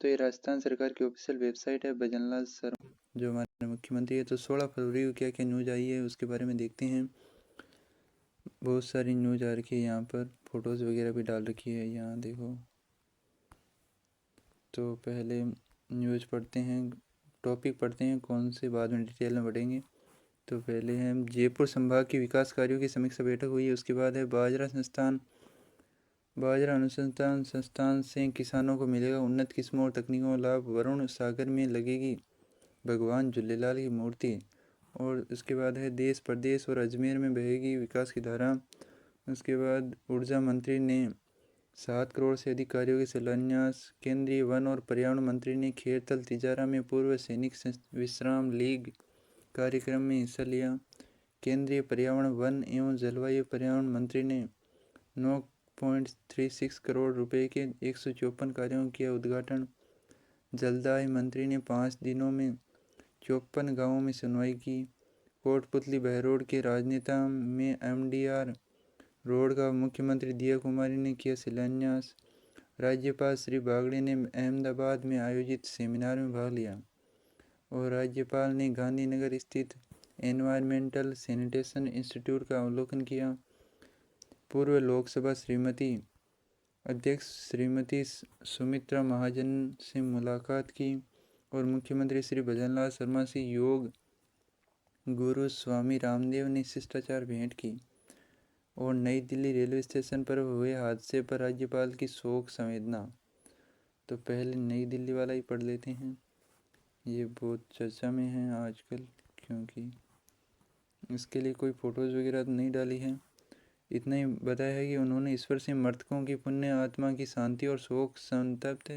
तो ये राजस्थान सरकार की ऑफिशियल वेबसाइट है। भजनलाल शर्मा जो हमारे मुख्यमंत्री है, तो 16 फरवरी को क्या क्या न्यूज़ आई है उसके बारे में देखते हैं। बहुत सारी न्यूज़ आ रखी है, यहाँ पर फ़ोटोज़ वगैरह भी डाल रखी है, यहाँ देखो। तो पहले न्यूज़ पढ़ते हैं, टॉपिक पढ़ते हैं, कौन से बाद में डिटेल में पढ़ेंगे। तो पहले हम जयपुर संभाग की विकास कार्यों की समीक्षा बैठक हुई है। उसके बाद है बाजरा अनुसंधान संस्थान से किसानों को मिलेगा उन्नत किस्मों और तकनीकों का लाभ। वरुण सागर में लगेगी भगवान झूलेलाल की मूर्ति। और उसके बाद है देश प्रदेश और अजमेर में बहेगी विकास की धारा। उसके बाद ऊर्जा मंत्री ने 7 करोड़ से अधिक कार्यों के शिलान्यास। केंद्रीय वन और पर्यावरण मंत्री ने खेरतल तिजारा में पूर्व सैनिक विश्राम लीग कार्यक्रम में हिस्सा लिया। केंद्रीय पर्यावरण वन एवं जलवायु पर्यावरण मंत्री ने 9.36 करोड़ रुपए के 154 कार्यों किया उद्घाटन। जलदाय मंत्री ने 5 दिनों में 54 गांवों में सुनवाई की। कोटपुतली बहरोड के राजनेता में MDR रोड का मुख्यमंत्री दिया कुमारी ने किया शिलान्यास। राज्यपाल श्री बागड़े ने अहमदाबाद में आयोजित सेमिनार में भाग लिया। और राज्यपाल ने गांधीनगर स्थित एनवायरमेंटल सैनिटेशन इंस्टीट्यूट का अवलोकन किया। पूर्व लोकसभा अध्यक्ष श्रीमती सुमित्रा महाजन से मुलाकात की। और मुख्यमंत्री श्री भजनलाल शर्मा से योग गुरु स्वामी रामदेव ने शिष्टाचार भेंट की। और नई दिल्ली रेलवे स्टेशन पर हुए हादसे पर राज्यपाल की शोक संवेदना। तो पहले नई दिल्ली वाला ही पढ़ लेते हैं, ये बहुत चर्चा में है आजकल, क्योंकि इसके लिए कोई फ़ोटोज़ वगैरह तो नहीं डाली है। इतना ही बताया है कि उन्होंने ईश्वर से मृतकों की पुण्य आत्मा की शांति और शोक संतप्त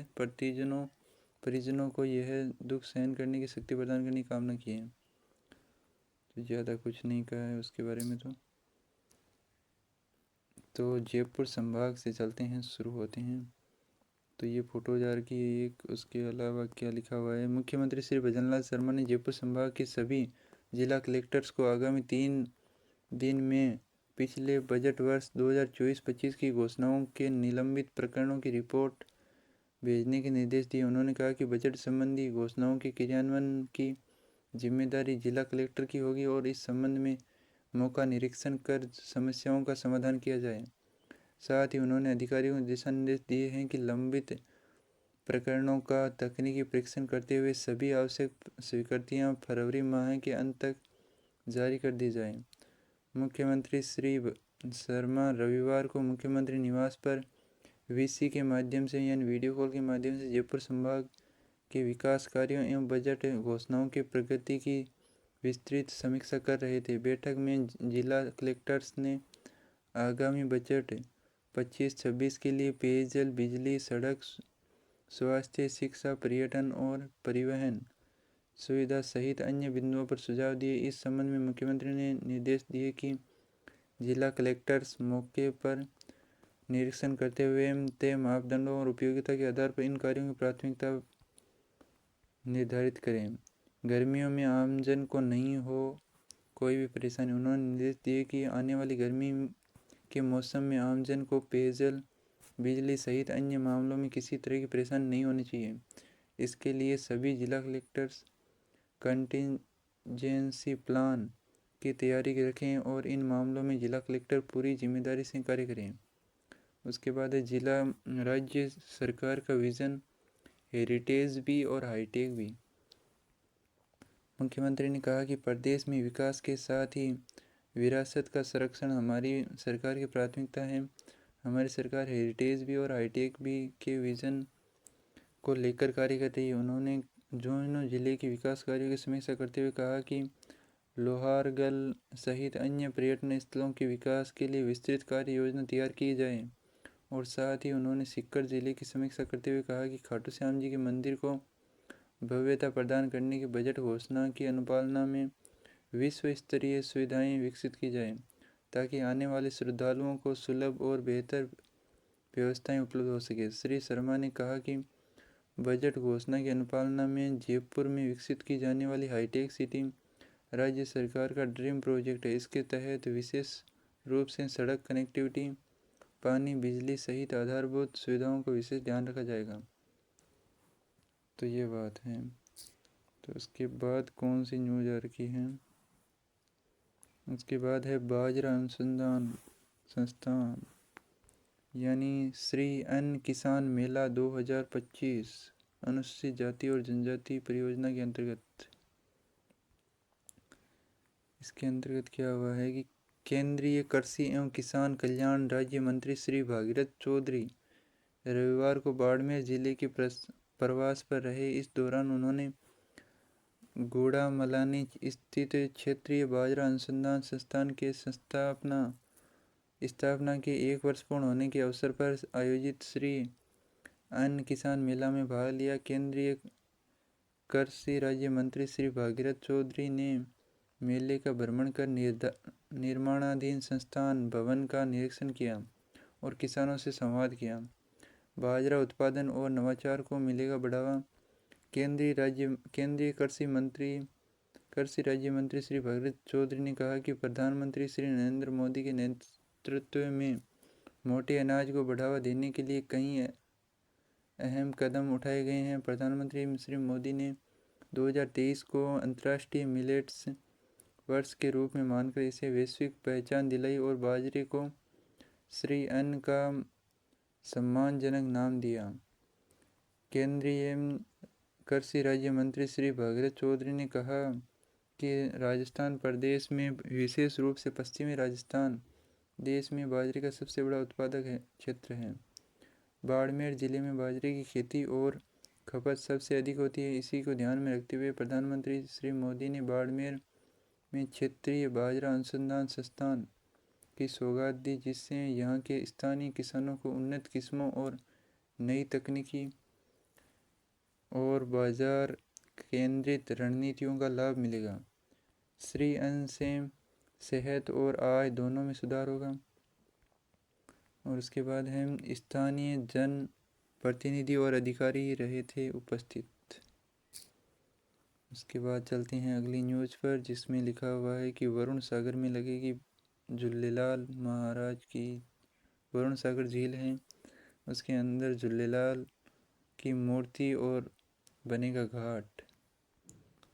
परिजनों को यह दुख सहन करने की शक्ति प्रदान करने की कामना की है। तो ज़्यादा कुछ नहीं कहा है उसके बारे में। तो जयपुर संभाग से चलते हैं, शुरू होते हैं। तो ये फ़ोटो जार की एक, उसके अलावा क्या लिखा हुआ है। मुख्यमंत्री श्री भजनलाल शर्मा ने जयपुर संभाग के सभी जिला कलेक्टर्स को आगामी 3 दिन में पिछले बजट वर्ष 2024-25 की घोषणाओं के निलंबित प्रकरणों की रिपोर्ट भेजने के निर्देश दिए। उन्होंने कहा कि बजट संबंधी घोषणाओं के क्रियान्वयन की जिम्मेदारी जिला कलेक्टर की होगी और इस संबंध में मौका निरीक्षण कर समस्याओं का समाधान किया जाए। साथ ही उन्होंने अधिकारियों को दिशा निर्देश दिए हैं कि लंबित प्रकरणों का तकनीकी परीक्षण करते हुए सभी आवश्यक स्वीकृतियां फरवरी माह के अंत तक जारी कर दी जाएं। मुख्यमंत्री श्री शर्मा रविवार को मुख्यमंत्री निवास पर VC के माध्यम से यानी वीडियो कॉल के माध्यम से जयपुर संभाग के विकास कार्यों एवं बजट घोषणाओं के प्रगति की विस्तृत समीक्षा कर रहे थे। बैठक में जिला कलेक्टर्स ने आगामी बजट 25-26 के लिए पेयजल, बिजली, सड़क, स्वास्थ्य, शिक्षा, पर्यटन और परिवहन सुविधा सहित अन्य बिंदुओं पर सुझाव दिए। इस संबंध में मुख्यमंत्री ने निर्देश दिए कि जिला कलेक्टर्स मौके पर निरीक्षण करते हुए तय मापदंडों और उपयोगिता के आधार पर इन कार्यों की प्राथमिकता निर्धारित करें। गर्मियों में आमजन को नहीं हो कोई भी परेशानी। उन्होंने निर्देश दिए कि आने वाली गर्मी के मौसम में आमजन को पेयजल, बिजली सहित अन्य मामलों में किसी तरह की परेशानी नहीं होनी चाहिए। इसके लिए सभी जिला कलेक्टर्स कंटिजेंसी प्लान की तैयारी रखें और इन मामलों में जिला कलेक्टर पूरी जिम्मेदारी से कार्य करें। उसके बाद है जिला राज्य सरकार का विज़न हेरिटेज भी और हाईटेक भी। मुख्यमंत्री ने कहा कि प्रदेश में विकास के साथ ही विरासत का संरक्षण हमारी सरकार की प्राथमिकता है। हमारी सरकार हेरिटेज भी और हाईटेक भी के विज़न को लेकर कार्य कर रही है। उन्होंने झुंझुनू जिले के विकास कार्यों की समीक्षा करते हुए कहा कि लोहारगल सहित अन्य पर्यटन स्थलों के विकास के लिए विस्तृत कार्य योजना तैयार की जाए। और साथ ही उन्होंने सीकर जिले की समीक्षा करते हुए कहा कि खाटू श्याम जी के मंदिर को भव्यता प्रदान करने की बजट घोषणा की अनुपालना में विश्व स्तरीय सुविधाएं विकसित की जाएं, ताकि आने वाले श्रद्धालुओं को सुलभ और बेहतर व्यवस्थाएं उपलब्ध हो सके। श्री शर्मा ने कहा कि बजट घोषणा की अनुपालना में जयपुर में विकसित की जाने वाली हाईटेक सिटी राज्य सरकार का ड्रीम प्रोजेक्ट है। इसके तहत विशेष रूप से सड़क कनेक्टिविटी, पानी, बिजली सहित आधारभूत सुविधाओं का विशेष ध्यान रखा जाएगा। तो ये बात है। तो उसके बाद कौन सी न्यूज़ आ रखी है, उसके बाद है बाजरा अनुसंधान संस्थान यानी श्री अन्न किसान मेला 2025 अनुसूचित जाति और जनजाति परियोजना के अंतर्गत। इसके अंतर्गत क्या हुआ है कि केंद्रीय कृषि एवं किसान कल्याण राज्य मंत्री श्री भागीरथ चौधरी रविवार को बाड़मेर जिले के प्रवास पर रहे। इस दौरान उन्होंने गुड़ामलानी स्थित क्षेत्रीय बाजरा अनुसंधान संस्थान के स्थापना के 1 वर्ष पूर्ण होने के अवसर पर आयोजित श्री अन्न किसान मेला में भाग लिया। केंद्रीय कृषि राज्य मंत्री श्री भागीरथ चौधरी ने मेले का भ्रमण कर निर्माणाधीन संस्थान भवन का निरीक्षण किया और किसानों से संवाद किया। बाजरा उत्पादन और नवाचार को मिलेगा बढ़ावा। केंद्रीय कृषि राज्य मंत्री श्री भागीरथ चौधरी ने कहा कि प्रधानमंत्री श्री नरेंद्र मोदी के नेतृत्व में मोटे अनाज को बढ़ावा देने के लिए कई अहम कदम उठाए गए हैं। प्रधानमंत्री श्री मोदी ने 2023 को अंतर्राष्ट्रीय मिलेट्स वर्ष के रूप में मानकर इसे वैश्विक पहचान दिलाई और बाजरे को श्री अन्न का सम्मानजनक नाम दिया। केंद्रीय कृषि राज्य मंत्री श्री भागीरथ चौधरी ने कहा कि राजस्थान प्रदेश में, विशेष रूप से पश्चिमी राजस्थान, देश में बाजरे का सबसे बड़ा उत्पादक क्षेत्र है। बाड़मेर जिले में बाजरे की खेती और खपत सबसे अधिक होती है। इसी को ध्यान में रखते हुए प्रधानमंत्री श्री मोदी ने बाड़मेर में क्षेत्रीय बाजरा अनुसंधान संस्थान की सौगात दी, जिससे यहाँ के स्थानीय किसानों को उन्नत किस्मों और नई तकनीकी और बाजार केंद्रित रणनीतियों का लाभ मिलेगा। श्री अन्न से सेहत और आय दोनों में सुधार होगा। और उसके बाद है स्थानीय जन प्रतिनिधि और अधिकारी रहे थे उपस्थित। उसके बाद चलते हैं अगली न्यूज़ पर, जिसमें लिखा हुआ है कि वरुण सागर में लगेगी झूलेलाल महाराज की, वरुण सागर झील है, उसके अंदर झूलेलाल की मूर्ति और बनेगा घाट।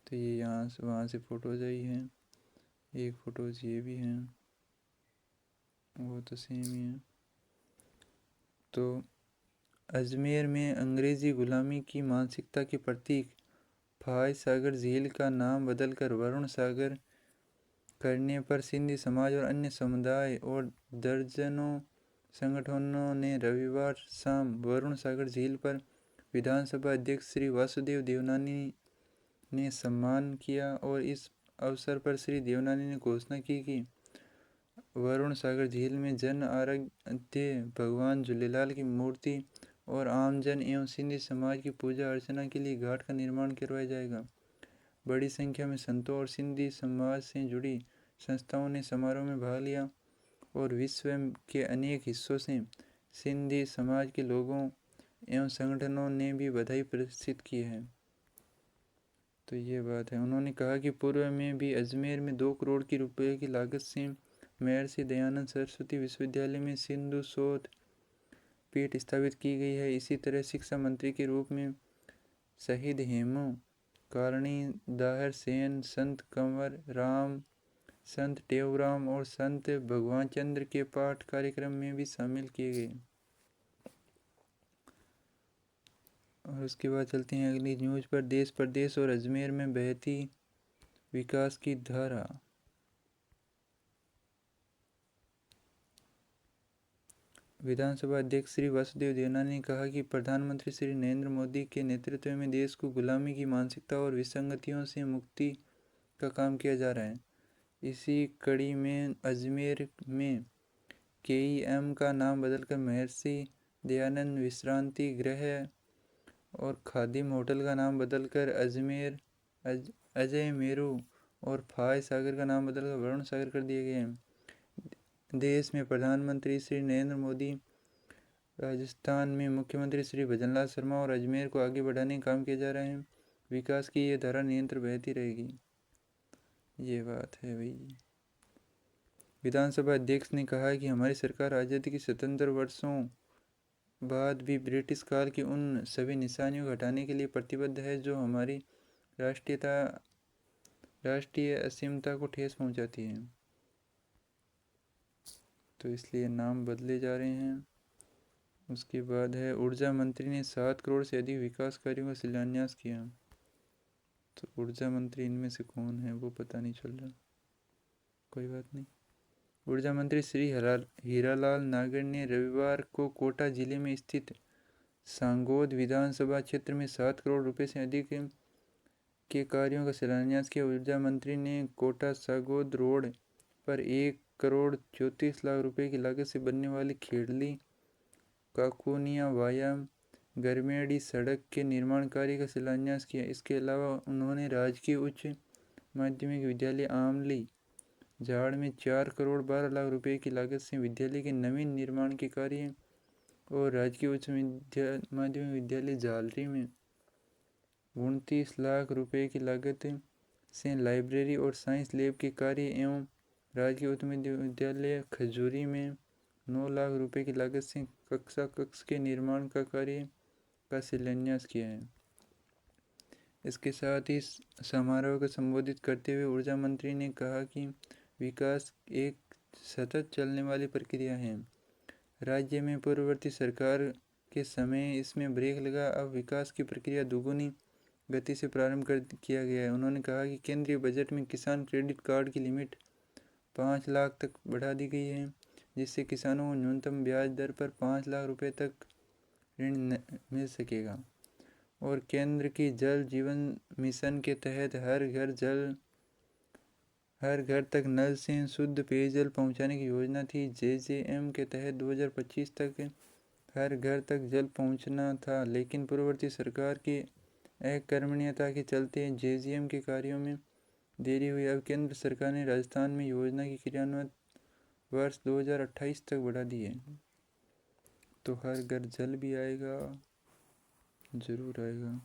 तो ये यहाँ से वहाँ से फ़ोटोज़ आई हैं, एक फ़ोटोज़ ये भी हैं, वो तो सेम ही है। तो अजमेर में अंग्रेज़ी गुलामी की मानसिकता के प्रतीक फाय सागर झील का नाम बदलकर वरुण सागर करने पर सिंधी समाज और अन्य समुदाय और दर्जनों संगठनों ने रविवार शाम वरुण सागर झील पर विधानसभा अध्यक्ष श्री वासुदेव देवनानी ने सम्मान किया। और इस अवसर पर श्री देवनानी ने घोषणा की कि वरुण सागर झील में जन आराध्य भगवान झूलेलाल की मूर्ति और आमजन एवं सिंधी समाज की पूजा अर्चना के लिए घाट का निर्माण करवाया जाएगा। बड़ी संख्या में संतों और सिंधी समाज से जुड़ी संस्थाओं ने समारोह में भाग लिया और विश्व के अनेक हिस्सों से सिंधी समाज के लोगों एवं संगठनों ने भी बधाई प्रदर्शित की है। तो ये बात है। उन्होंने कहा कि पूर्व में भी अजमेर में 2 करोड़ की रुपए की लागत से महर्षि दयानंद सरस्वती विश्वविद्यालय में सिंधु शोध पीठ स्थापित की गई है। इसी तरह शिक्षा मंत्री के रूप में शहीद हेमू कारणी, दाहिर सेन, संत कंवर राम, संत टेऊराम और संत भगवान चंद्र के पाठ कार्यक्रम में भी शामिल किए गए। और उसके बाद चलते हैं अगली न्यूज़ पर। देश प्रदेश और अजमेर में बहती विकास की धारा। विधानसभा अध्यक्ष श्री वासुदेव देवनानी ने कहा कि प्रधानमंत्री श्री नरेंद्र मोदी के नेतृत्व में देश को गुलामी की मानसिकता और विसंगतियों से मुक्ति का काम किया जा रहा है। इसी कड़ी में अजमेर में KEM का नाम बदलकर महर्षि दयानंद विश्रांति गृह और खादिम होटल का नाम बदलकर अजय मेरू और फाय सागर का नाम बदलकर वरुण सागर कर दिए गए हैं। देश में प्रधानमंत्री श्री नरेंद्र मोदी, राजस्थान में मुख्यमंत्री श्री भजनलाल शर्मा और अजमेर को आगे बढ़ाने का काम किया जा रहा है। विकास की ये धारा निरंतर बहती रहेगी। ये बात है भाई। विधानसभा अध्यक्ष ने कहा कि हमारी सरकार आज़ादी के 77 वर्षों बाद भी ब्रिटिश काल की उन सभी निशानियों को हटाने के लिए प्रतिबद्ध है जो हमारी राष्ट्रीय असीमता को ठेस पहुंचाती है। तो इसलिए नाम बदले जा रहे हैं। उसके बाद है ऊर्जा मंत्री ने 7 करोड़ से अधिक विकास कार्यों का शिलान्यास किया। तो ऊर्जा मंत्री इनमें से कौन है वो पता नहीं चल रहा, कोई बात नहीं। ऊर्जा मंत्री श्री हीरालाल नागर ने रविवार को कोटा जिले में स्थित सांगोद विधानसभा क्षेत्र में 7 करोड़ रुपए से अधिक के कार्यों का शिलान्यास किया। ऊर्जा मंत्री ने कोटा सांगोद रोड पर 1 करोड़ 34 लाख रुपए की लागत से बनने वाली खेड़ली काकोनिया वाया गरमेड़ी सड़क के निर्माण कार्य का शिलान्यास किया। इसके अलावा उन्होंने राजकीय उच्च माध्यमिक विद्यालय आमली झाड़ में 4 करोड़ 12 लाख रुपए की लागत से विद्यालय के नवीन निर्माण के कार्य और राजकीय उच्च माध्यमिक विद्यालय जालरी में 29 लाख रुपए की लागत से लाइब्रेरी और साइंस लैब के कार्य एवं राजकीय उच्च विद्यालय खजूरी में 9 लाख रुपए की लागत से कक्ष के निर्माण का कार्य का शिलान्यास किया है। इसके साथ ही समारोह को संबोधित करते हुए ऊर्जा मंत्री ने कहा कि विकास एक सतत चलने वाली प्रक्रिया है। राज्य में पूर्ववर्ती सरकार के समय इसमें ब्रेक लगा, अब विकास की प्रक्रिया दुगुनी गति से प्रारंभ किया गया है। उन्होंने कहा कि केंद्रीय बजट में किसान क्रेडिट कार्ड की लिमिट 5 लाख तक बढ़ा दी गई है, जिससे किसानों को न्यूनतम ब्याज दर पर 5 लाख रुपए तक ऋण मिल सकेगा। और केंद्र की जल जीवन मिशन के तहत हर घर तक नल से शुद्ध पेयजल पहुंचाने की योजना थी। JJM के तहत 2025 तक हर घर तक जल पहुंचना था, लेकिन पूर्ववर्ती सरकार की अकर्मण्यता के चलते JJM के कार्यों में देरी हुई। अब केंद्र सरकार ने राजस्थान में योजना की क्रियान्वयन वर्ष 2028 तक बढ़ा दी है। तो हर घर जल भी आएगा, ज़रूर आएगा।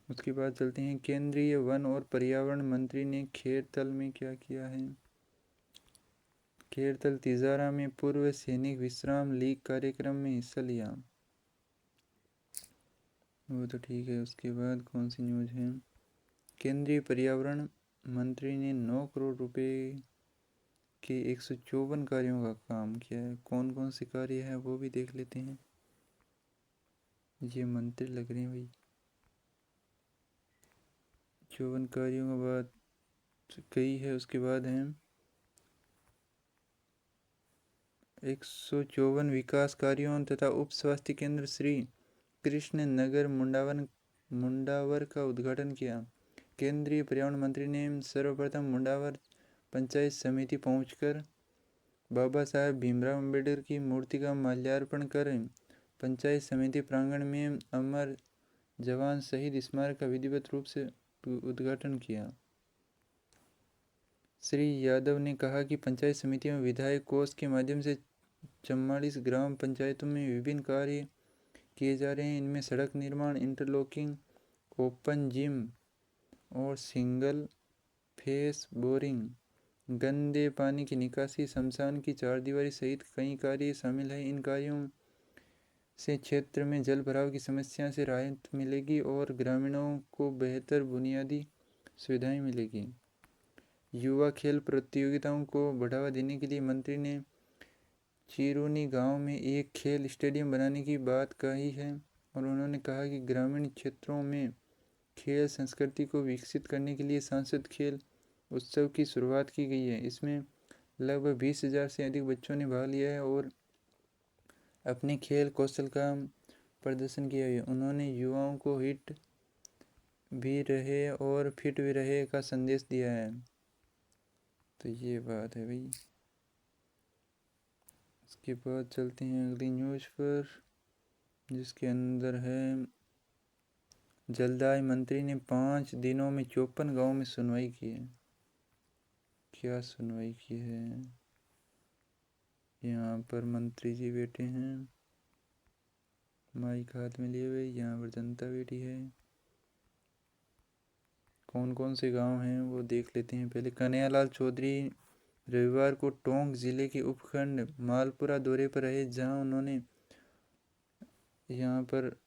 उसके बाद चलते हैं केंद्रीय वन और पर्यावरण मंत्री ने खेरतल में क्या किया है। खेरतल तिजारा में पूर्व सैनिक विश्राम लीग कार्यक्रम में हिस्सा लिया। वो तो ठीक है। उसके बाद कौन सी न्यूज़ है। केंद्रीय पर्यावरण मंत्री ने 9 करोड़ रुपए के 154 कार्यों का काम किया है। कौन कौन से कार्य है वो भी देख लेते हैं। ये मंत्री लग रहे हैं भाई। 54 कार्यों के बाद कई है। उसके बाद है 154 विकास कार्यों तथा उप स्वास्थ्य केंद्र श्री कृष्ण नगर मुंडावर का उद्घाटन किया। केंद्रीय पर्यावरण मंत्री ने सर्वप्रथम मुंडावर पंचायत समिति पहुंचकर बाबा साहेब भीमराव अम्बेडकर की मूर्ति का माल्यार्पण कर पंचायत समिति प्रांगण में अमर जवान शहीद स्मारक का विधिवत रूप से उद्घाटन किया। श्री यादव ने कहा कि पंचायत समितियों में विधायक कोष के माध्यम से 44 ग्राम पंचायतों में विभिन्न कार्य किए जा रहे हैं। इनमें सड़क निर्माण, इंटरलॉकिंग, ओपन जिम और सिंगल फेस बोरिंग, गंदे पानी की निकासी, शमशान की चारदीवारी सहित कई कार्य शामिल हैं। इन कार्यों से क्षेत्र में जल भराव की समस्या से राहत मिलेगी और ग्रामीणों को बेहतर बुनियादी सुविधाएं मिलेगी। युवा खेल प्रतियोगिताओं को बढ़ावा देने के लिए मंत्री ने चिरूनी गांव में एक खेल स्टेडियम बनाने की बात कही है और उन्होंने कहा कि ग्रामीण क्षेत्रों में खेल संस्कृति को विकसित करने के लिए सांसद खेल उत्सव की शुरुआत की गई है। इसमें लगभग 20,000 से अधिक बच्चों ने भाग लिया है और अपने खेल कौशल का प्रदर्शन किया है। उन्होंने युवाओं को हिट भी रहे और फिट भी रहे का संदेश दिया है। तो ये बात है भाई। उसके बाद चलते हैं अगली न्यूज़ पर, जिसके अंदर है जलदाय मंत्री ने 5 दिनों में 54 गाँव में सुनवाई की है। क्या सुनवाई की है। यहाँ पर मंत्री जी बैठे हैं, माइक हाथ में लिए हुए। यहाँ पर जनता बैठी है। कौन कौन से गांव हैं वो देख लेते हैं। पहले कन्हैयालाल चौधरी रविवार को टोंक जिले के उपखंड मालपुरा दौरे पर रहे, जहां उन्होंने यहाँ पर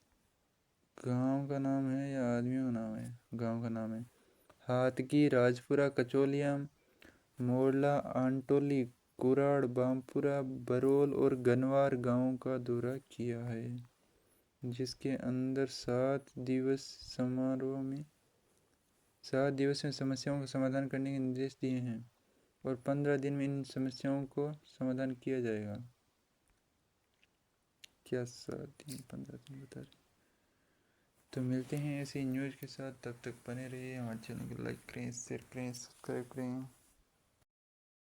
गांव का नाम है या आदमियों का नाम है? गांव का नाम है। हातगी, राजपुरा, कचौलिया, मोरला, आंटोली, कुराड़, बामपुरा, बरोल और गनवार गांवों का दौरा किया है, जिसके अंदर 7 दिवस में समस्याओं का समाधान करने के निर्देश दिए हैं और 15 दिन में इन समस्याओं को समाधान किया जाएगा। क्या 7 दिन 15 दिन बता रहे? तो मिलते हैं ऐसे न्यूज़ के साथ, तब तक बने रहिए। हमारे चैनल को लाइक करें, शेयर करें, सब्सक्राइब करें।